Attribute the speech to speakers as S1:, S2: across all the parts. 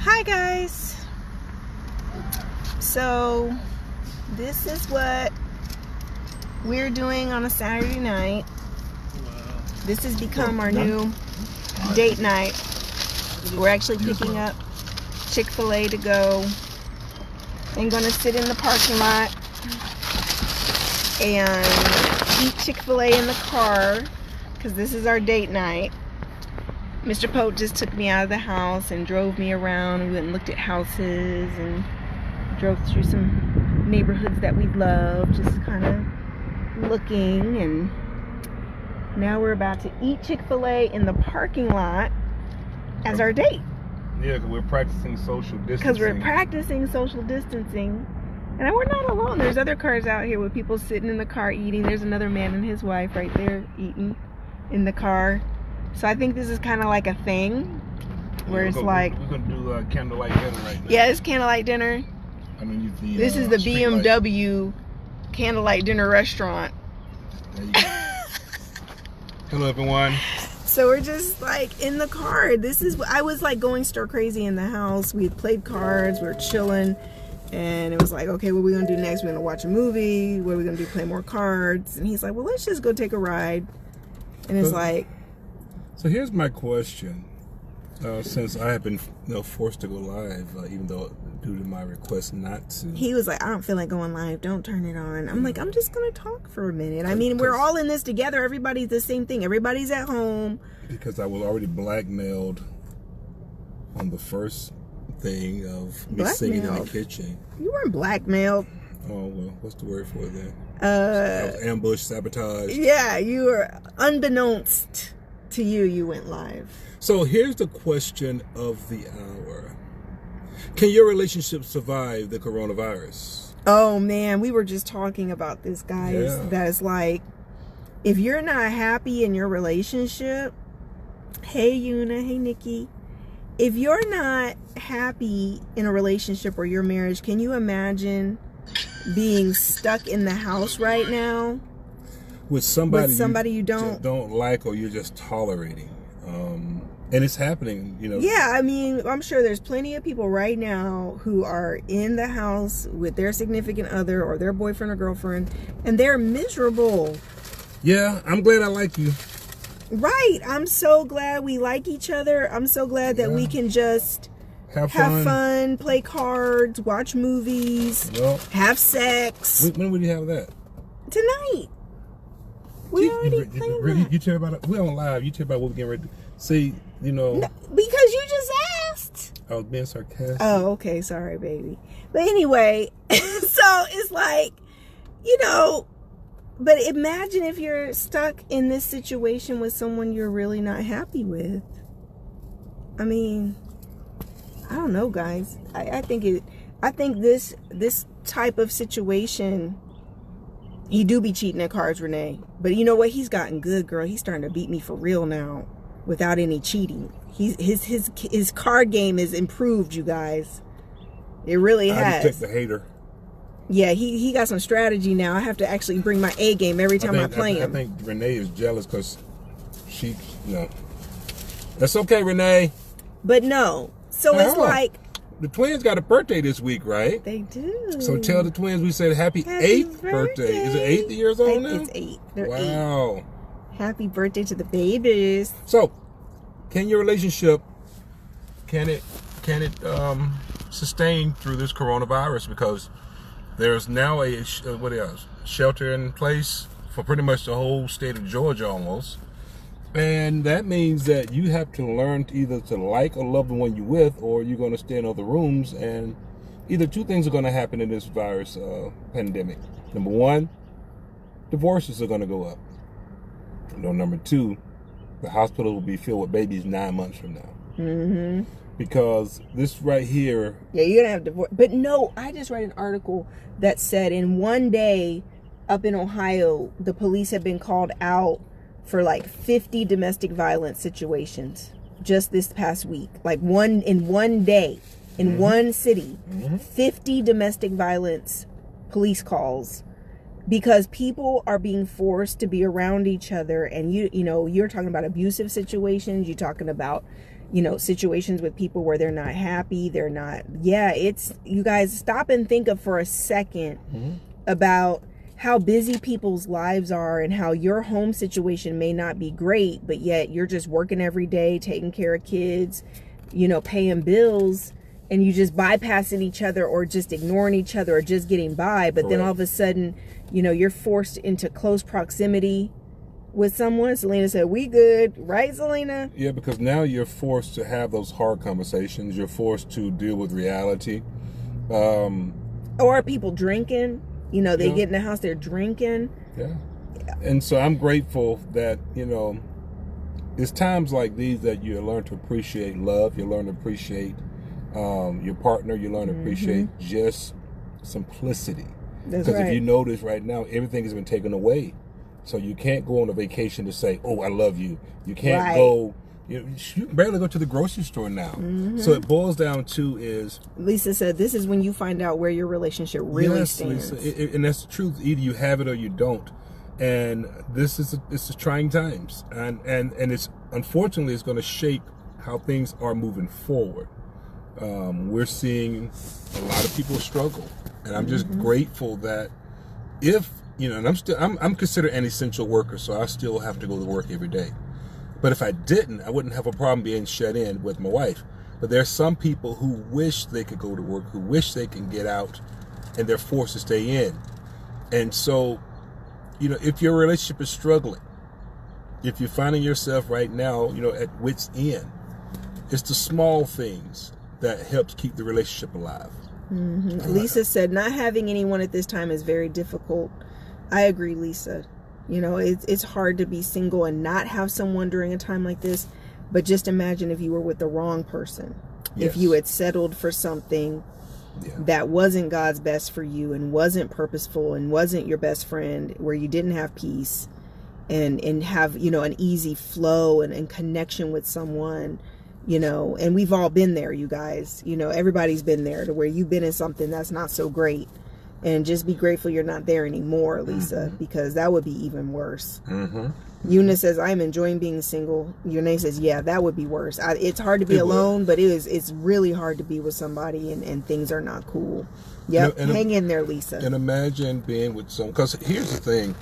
S1: Hi guys. So this is what we're doing on a Saturday night. This has become our new date night. We're actually picking up Chick-fil-A to go and gonna sit in the parking lot and eat Chick-fil-A in the car because this is our date night. Mr. Pope just took me out of the house and drove me around. We went and looked at houses and drove through some neighborhoods that we love, just kind of looking. And now we're about to eat Chick-fil-A in the parking lot as our date.
S2: Yeah, because we're practicing social distancing. And we're not alone. There's other cars out here with people sitting in the car eating. There's another man and his wife right there eating in the car. So I think this is kind of like a thing where it's like...
S1: We're
S2: going to do candlelight dinner right now.
S1: Yeah, it's candlelight dinner. This is the BMW candlelight dinner restaurant.
S2: There you go. Hello, everyone.
S1: So we're just like in the car. I was like going stir crazy in the house. We had played cards. We were chilling. And it was like, okay, what are we going to do next? We're going to watch a movie. What are we going to do? Play more cards. And he's like, well, let's just go take a ride. And it's like...
S2: So here's my question. Since I have been forced to go live, even though due to my request not to.
S1: He was like, I don't feel like going live. Don't turn it on. I'm like, I'm just going to talk for a minute. I mean, we're all in this together. Everybody's the same thing. Everybody's at home.
S2: Because I was already blackmailed on the first thing of me sitting in the kitchen.
S1: You weren't blackmailed.
S2: Oh, well, what's the word for it then? I was ambushed, sabotaged.
S1: Yeah, you were unbeknownst to you, you went live.
S2: So here's the question of the hour. Can your relationship survive the coronavirus?
S1: Oh man, we were just talking about this, guys. Yeah. That is like, if you're not happy in your relationship, hey Yuna, hey Nikki, if you're not happy in a relationship or your marriage, can you imagine being stuck in the house right now?
S2: With somebody
S1: you don't
S2: like, or you're just tolerating, and it's happening,
S1: Yeah, I mean, I'm sure there's plenty of people right now who are in the house with their significant other or their boyfriend or girlfriend, and they're miserable.
S2: Yeah, I'm glad I like you.
S1: Right, I'm so glad we like each other. I'm so glad that we can just have fun, play cards, watch movies, have sex.
S2: When would you have that?
S1: Tonight. We already planned that.
S2: You tell about it. We're on live. You tell about what we're getting ready to see,
S1: No, because you just asked.
S2: I was being sarcastic.
S1: Oh, okay. Sorry, baby. But anyway, so it's like, but imagine if you're stuck in this situation with someone you're really not happy with. I mean, I don't know, guys. I think this type of situation... He do be cheating at cards, Renee. But you know what? He's gotten good, girl. He's starting to beat me for real now, without any cheating. His card game is improved, you guys. It really has.
S2: I just took the hater.
S1: Yeah, he got some strategy now. I have to actually bring my A game every time I play him.
S2: I think Renee is jealous because that's okay, Renee.
S1: But no. So it's like...
S2: The twins got a birthday this week, right?
S1: They do.
S2: So tell the twins we said happy 8th birthday. Is it 8 years old now?
S1: It's 8. They're 8.
S2: Wow.
S1: Happy birthday to the babies.
S2: So, can your relationship, can it sustain through this coronavirus? Because there's now a shelter in place for pretty much the whole state of Georgia almost. And that means that you have to learn either to like or love the one you're with, or you're going to stay in other rooms. And either two things are going to happen in this virus pandemic. Number one, divorces are going to go up. Number two, the hospital will be filled with babies 9 months from now. Mm-hmm. Because this right here...
S1: Yeah, you're going to have divorce. But no, I just read an article that said in one day up in Ohio, the police have been called out for like 50 domestic violence situations just this past week. Like in one day, in one city, 50 domestic violence police calls because people are being forced to be around each other. And you're talking about abusive situations. You're talking about, situations with people where they're not happy, they're not, it's, you guys stop and think of for a second about how busy people's lives are and how your home situation may not be great, but yet you're just working every day, taking care of kids, paying bills, and you just bypassing each other or just ignoring each other or just getting by. But then all of a sudden, you're forced into close proximity with someone. Selena said, we good, right, Selena?
S2: Yeah, because now you're forced to have those hard conversations. You're forced to deal with reality.
S1: Or people drinking. They get in the house, they're drinking.
S2: Yeah. And so I'm grateful that, it's times like these that you learn to appreciate love. You learn to appreciate your partner. You learn to appreciate just simplicity.
S1: That's
S2: because
S1: right.
S2: if you notice right now, everything has been taken away. So you can't go on a vacation to say, oh, I love you. You can't go, you can barely go to the grocery store now. So it boils down to is...
S1: Lisa said, this is when you find out where your relationship really stands.
S2: Lisa, and that's the truth. Either you have it or you don't. And this is trying times. And it's, unfortunately, it's going to shape how things are moving forward. We're seeing a lot of people struggle. And I'm just grateful that if, and I'm considered an essential worker, so I still have to go to work every day. But if I didn't, I wouldn't have a problem being shut in with my wife. But there are some people who wish they could go to work, who wish they can get out, and they're forced to stay in. And so, if your relationship is struggling, if you're finding yourself right now, at wit's end, it's the small things that helps keep the relationship alive.
S1: Lisa said, not having anyone at this time is very difficult. I agree, Lisa. It's hard to be single and not have someone during a time like this. But just imagine if you were with the wrong person. Yes. If you had settled for something that wasn't God's best for you and wasn't purposeful and wasn't your best friend, where you didn't have peace and have, an easy flow and connection with someone, and we've all been there, you guys. Everybody's been there, to where you've been in something that's not so great. And just be grateful you're not there anymore, Lisa, because that would be even worse. Eunice says, I'm enjoying being single. Eunice says, yeah, that would be worse. It's hard to be alone, but it's really hard to be with somebody and things are not cool. Yep, hang in there, Lisa.
S2: And imagine being with someone, because here's the thing,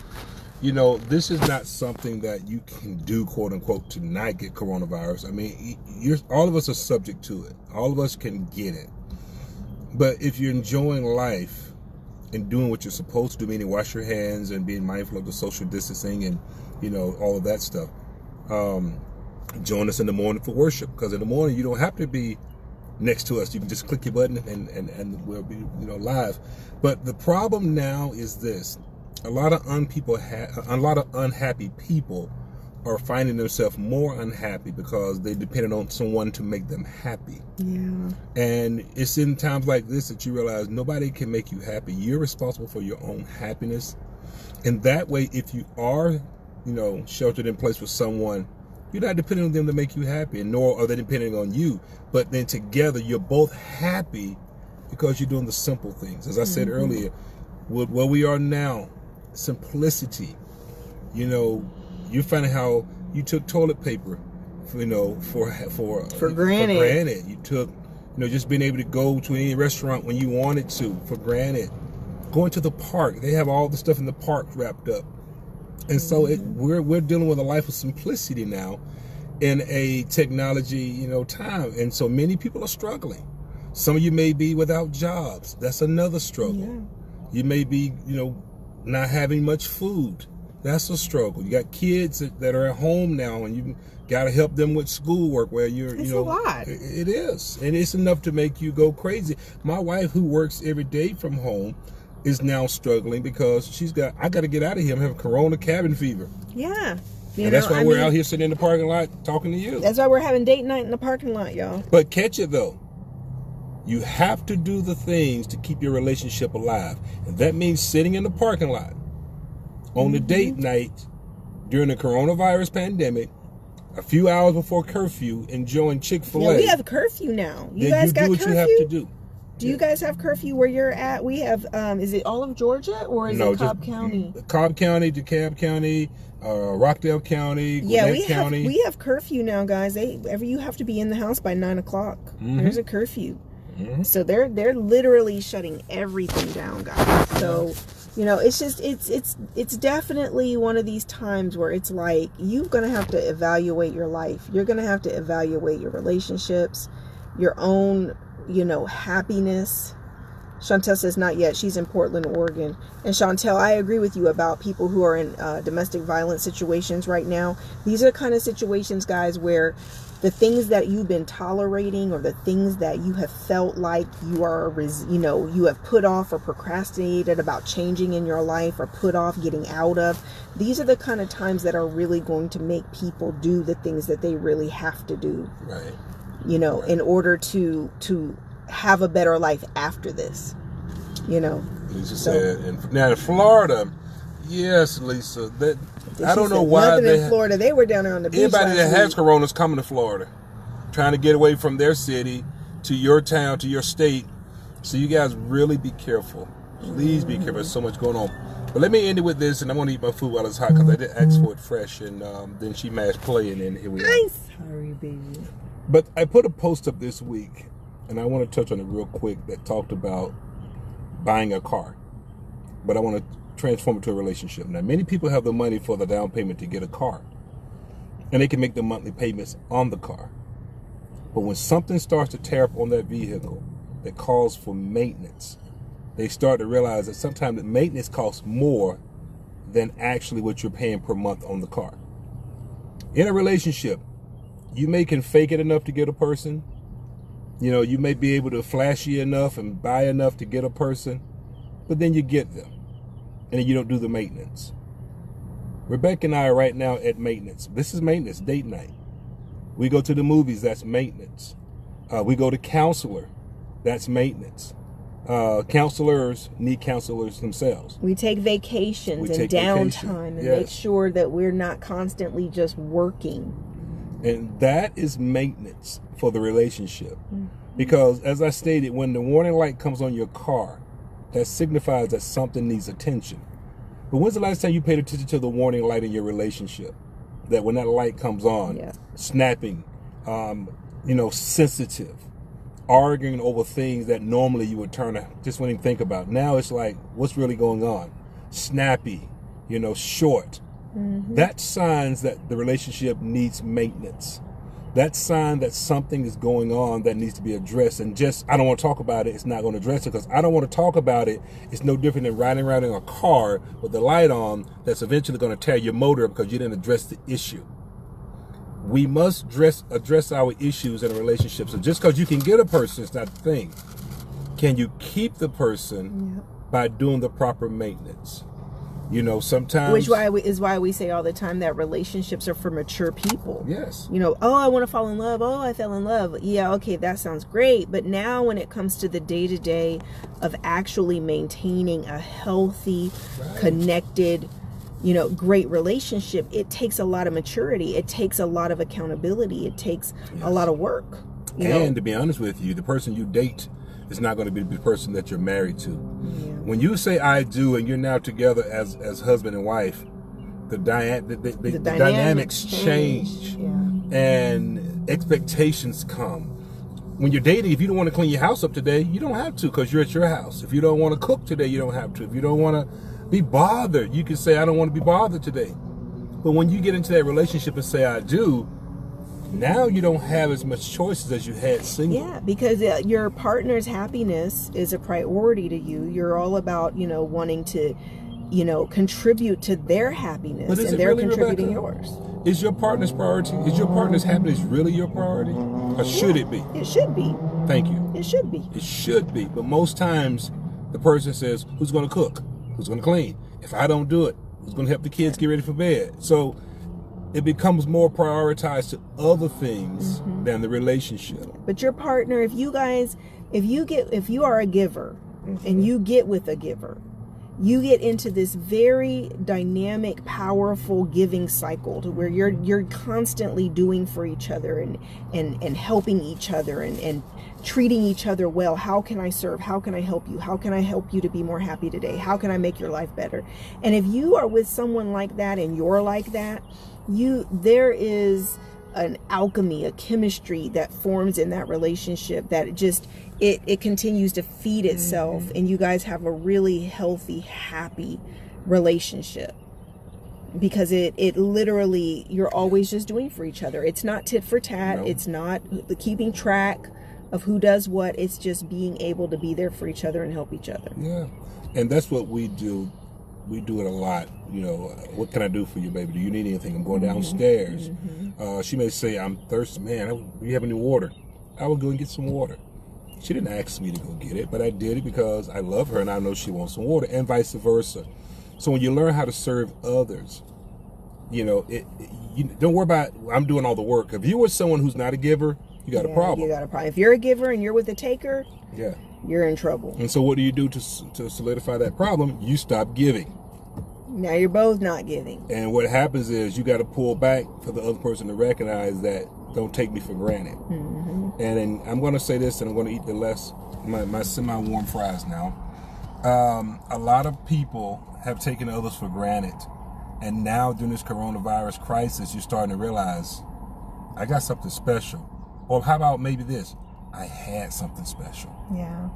S2: this is not something that you can do, quote unquote, to not get coronavirus. I mean, all of us are subject to it. All of us can get it. But if you're enjoying life, and doing what you're supposed to do, meaning wash your hands and being mindful of the social distancing and, all of that stuff. Join us in the morning for worship, because in the morning you don't have to be next to us. You can just click your button and we'll be, live. But the problem now is this: a lot of unhappy people are finding themselves more unhappy because they depended on someone to make them happy.
S1: Yeah.
S2: And it's in times like this that you realize nobody can make you happy. You're responsible for your own happiness. And that way, if you are, sheltered in place with someone, you're not depending on them to make you happy, and nor are they depending on you. But then together, you're both happy because you're doing the simple things. As I said earlier, where we are now, simplicity, you're finding how you took toilet paper, for granted. You took, just being able to go to any restaurant when you wanted to for granted. Going to the park, they have all the stuff in the park wrapped up, and so we're dealing with a life of simplicity now, in a technology, time, and so many people are struggling. Some of you may be without jobs. That's another struggle. Yeah. You may be, not having much food. That's a struggle. You got kids that are at home now, and you got to help them with schoolwork. Where it's a lot. It is, and it's enough to make you go crazy. My wife, who works every day from home, is now struggling because I got to get out of here. I'm having corona cabin fever.
S1: Yeah,
S2: and that's why we're out here sitting in the parking lot talking to you.
S1: That's why we're having date night in the parking lot, y'all.
S2: But catch it though. You have to do the things to keep your relationship alive, and that means sitting in the parking lot on the date night during the coronavirus pandemic, a few hours before curfew, enjoying Chick-fil-A.
S1: Yeah, we have curfew now. You guys got curfew?
S2: You do what you have to do.
S1: Do you guys have curfew where you're at? We have, is it all of Georgia or is it Cobb County?
S2: Cobb County, DeKalb County, Rockdale County, Gwinnett County.
S1: We have curfew now, guys. You have to be in the house by 9 o'clock. There's a curfew. So they're literally shutting everything down, guys. So, you know, it's just, it's definitely one of these times where it's like, you're going to have to evaluate your life. You're going to have to evaluate your relationships, your own, you know, happiness. Chantel says not yet. She's in Portland, Oregon. And Chantel, I agree with you about people who are in domestic violence situations right now. These are the kind of situations, guys, where the things that you've been tolerating or the things that you have felt like you are, you know, you have put off or procrastinated about changing in your life or put off getting out of. These are the kind of times that are really going to make people do the things that they really have to do. Right. You know, in order to have a better life after this, you know.
S2: Lisa said, and now in Florida, yes, Lisa, that I don't know why
S1: they in Florida. They were down there on the beach.
S2: Anybody that has corona's coming to Florida, trying to get away from their city to your town, to your state. So you guys really be careful. Please be careful. There's so much going on. But let me end it with this, and I'm going to eat my food while it's hot because I did ask for it fresh, and then she mashed play, and then here we are.
S1: I'm sorry, baby.
S2: But I put a post up this week, and I want to touch on it real quick, that talked about buying a car. But I want to transform it to a relationship. Now, many people have the money for the down payment to get a car, and they can make the monthly payments on the car. But when something starts to tear up on that vehicle that calls for maintenance, they start to realize that sometimes the maintenance costs more than actually what you're paying per month on the car. In a relationship, you may can fake it enough to get a person. You know, you may be able to flashy enough and buy enough to get a person, but then you get them, and then you don't do the maintenance. Rebecca and I are right now at maintenance. This is maintenance, date night. We go to the movies, that's maintenance. We go to counselor, that's maintenance. Counselors need counselors themselves.
S1: We take vacations and downtime and make sure that we're not constantly just working.
S2: And that is maintenance for the relationship. Because as I stated, when the warning light comes on your car, that signifies that something needs attention. But when's the last time you paid attention to the warning light in your relationship? That when that light comes on, snapping, you know, sensitive, arguing over things that normally you would just wouldn't even think about. Now it's like, what's really going on? Snappy, you know, short. That's signs that the relationship needs maintenance. That's sign that something is going on that needs to be addressed. And just, I don't want to talk about it, it's not going to address it, because I don't want to talk about it. It's no different than riding around in a car with the light on that's eventually going to tear your motor because you didn't address the issue. We must address our issues in a relationship. So just because you can get a person, it's not the thing. Can you keep the person by doing the proper maintenance? You know, sometimes...
S1: Which is why we say all the time that relationships are for mature people.
S2: Yes.
S1: You know, oh, I want to fall in love. Oh, I fell in love. Yeah, okay, that sounds great. But now when it comes to the day-to-day of actually maintaining a healthy, connected, you know, great relationship, it takes a lot of maturity. It takes a lot of accountability. It takes a lot of work.
S2: And to be honest with you, the person you date is not going to be the person that you're married to. When you say I do and you're now together as husband and wife, the dynamics change. And expectations come. When you're dating, if you don't want to clean your house up today, you don't have to, because you're at your house. If you don't want to cook today, you don't have to. If you don't want to be bothered, you can say I don't want to be bothered today. But when you get into that relationship and say I do, now you don't have as much choices as you had single.
S1: Yeah, because your partner's happiness is a priority to you. You're all about, you know, wanting to, you know, contribute to their happiness, and they're really, contributing, Rebecca, yours.
S2: Is your partner's priority, is your partner's happiness really your priority? Or should it be?
S1: It should be.
S2: Thank you.
S1: It should be.
S2: It should be. But most times the person says, who's going to cook? Who's going to clean? If I don't do it, who's going to help the kids get ready for bed? So it becomes more prioritized to other things than the relationship.
S1: But your partner, if you are a giver and you get with a giver, you get into this very dynamic, powerful giving cycle to where you're constantly doing for each other and helping each other and treating each other well. How can I serve? How can I help you? How can I help you to be more happy today? How can I make your life better? And if you are with someone like that and you're like that, there is an alchemy, a chemistry that forms in that relationship that it continues to feed itself, and you guys have a really healthy, happy relationship, because it literally, you're always just doing for each other. It's not tit for tat. No. It's not the keeping track of who does what. It's just being able to be there for each other and help each other.
S2: Yeah. And that's what we do. We do it a lot. You know, what can I do for you, baby? Do you need anything? I'm going downstairs. She may say, I'm thirsty. Man, do you have any water? I will go and get some water. She didn't ask me to go get it, but I did it because I love her and I know she wants some water, and vice versa. So when you learn how to serve others, you know, you don't worry about, I'm doing all the work. If you were someone who's not a giver, you got a problem.
S1: You got a problem. If you're a giver and you're with a taker, you're in trouble.
S2: And so what do you do to solidify that problem? You stop giving.
S1: Now you're both not giving.
S2: And what happens is you got to pull back for the other person to recognize that, don't take me for granted. And then I'm going to say this, and I'm going to eat my semi-warm fries now. A lot of people have taken others for granted. And now during this coronavirus crisis, you're starting to realize, I got something special. Or how about maybe this? I had something special.
S1: Yeah.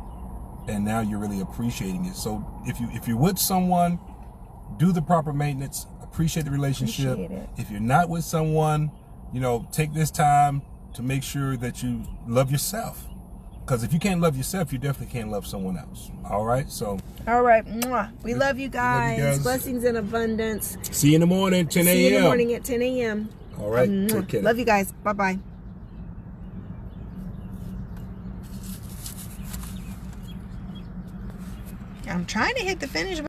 S2: And now you're really appreciating it. So if you're with someone, do the proper maintenance, appreciate the relationship. If you're not with someone, you know, take this time to make sure that you love yourself. Because if you can't love yourself, you definitely can't love someone else. All right? So.
S1: All right. Mwah. We love you guys. Blessings in abundance.
S2: See you in the morning, 10 a.m.
S1: See you in the morning at 10 a.m.
S2: All right. Take care.
S1: Love you guys. Bye-bye. I'm trying to hit the finish button.